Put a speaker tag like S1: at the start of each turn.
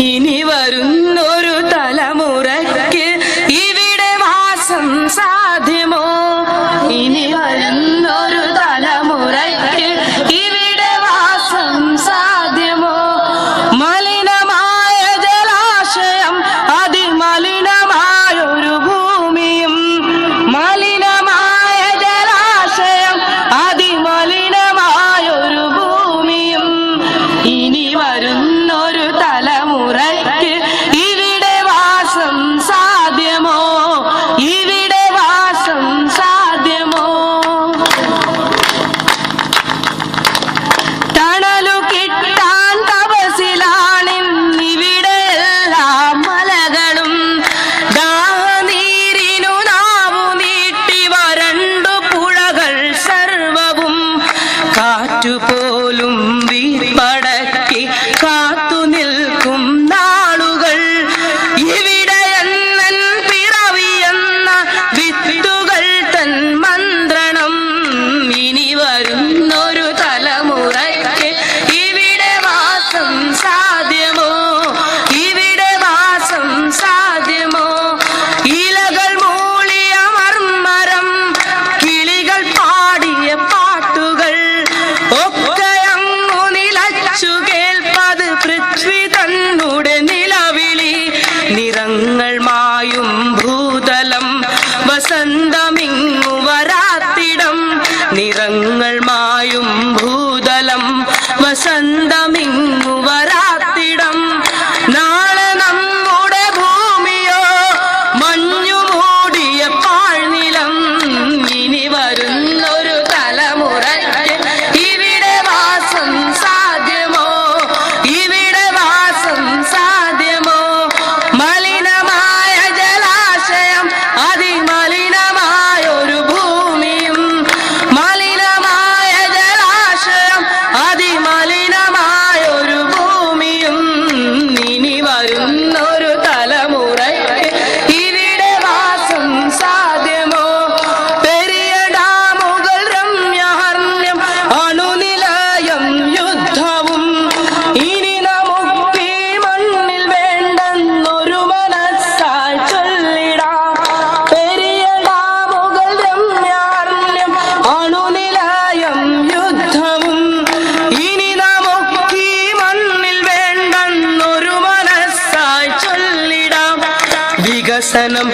S1: ഇനി വരുന്നൊരു തലമുറയ്ക്ക് ഇവിടെ വാസം സാധ്യമോ? ഇനി വരുന്നൊരു തലമുറയ്ക്ക് ഇവിടെ വാസം സാധ്യമോ? മലിനമായ ജലാശയം അതിമലിനമായൊരു ഭൂമിയും, മലിനമായ ജലാശയം അതിമലിനമായൊരു ഭൂമിയും. ഇനി വരുന്നൊരു തലമുറയ്ക്ക് ഇവിടെ വാസം സാധ്യമോ? ഇവിടെ വാസം സാധ്യമോ? തണലു കിട്ടാൻ തപസിലാണിന്നിവിടെ എല്ലാ മലകളും. ദാഹനീരിനു നാവു നീട്ടി വരണ്ടു പുഴകൾ സർവവും. കാറ്റുപോലും വീർപ്പടക്കി കാത്തു നിൽക്കും നാളുകൾ. ഇവിടെ എന്നൻ പിറവിയെന്ന വിത്തുകൾ തൻ മന്ത്രണം. ഇനി വരുന്നൊരു തലമുറയ്ക്ക് ഇവിടെ വാസം സാധ്യമോ? ഇവിടെ വാസം സാധ്യമോ? ഇലകൾ മൂളിയ മർമ്മരം, കിളികൾ പാടിയ പാട്ടുകൾ ഒക്കെ അങ്ങു നിലച്ചു കേൾപ്പത് പൃഥ്വി തന്നുടെ നിലവിളി. നിറങ്ങൾ മായും ഭൂതലം വസന്തമിങ്ങു വരാത്തിടം. നിറങ്ങൾ മായും ഭൂതലം വസന്തമിങ്ങു വരാത്തിടം. നാളെ നമ്മുടെ ഭൂമിയോ മഞ്ഞു മൂടിയ പാഴ്നിലം. ഇനി വരുന്നൊരു തലമുറയ്ക്ക് ഇവിടെ വാസം സാധ്യമോ? ഇവിടെ വാസം സാധ്യമോ? മലിനമായ ജലാശയം അതിമലിനമായൊരു ഭൂമിയും, മലിനമായ ജലാശയം അതിമലിനമായൊരു ഭൂമിയും. ഇനി വരുന്നൊരു തലമുറയ്ക്ക് ഇവിടെ വാസം സാധ്യമോ? പെരിയ ഡാമുകൾ രമ്യഹർമ്മ്യം അണുനിലയം യുദ്ധവും. ഇനി നമുക്കീ മണ്ണിൽ വേണ്ടെന്നൊരു മനസ്സായി ചൊല്ലിടാം. പെരിയ ഡാമുകൾ രമ്യഹർമ്മ്യം അണുനിലയം യുദ്ധവും. ഇനി നമുക്കീ മണ്ണിൽ വേണ്ടെന്നൊരു മനസ്സായി ചൊല്ലിടാം. വികസനം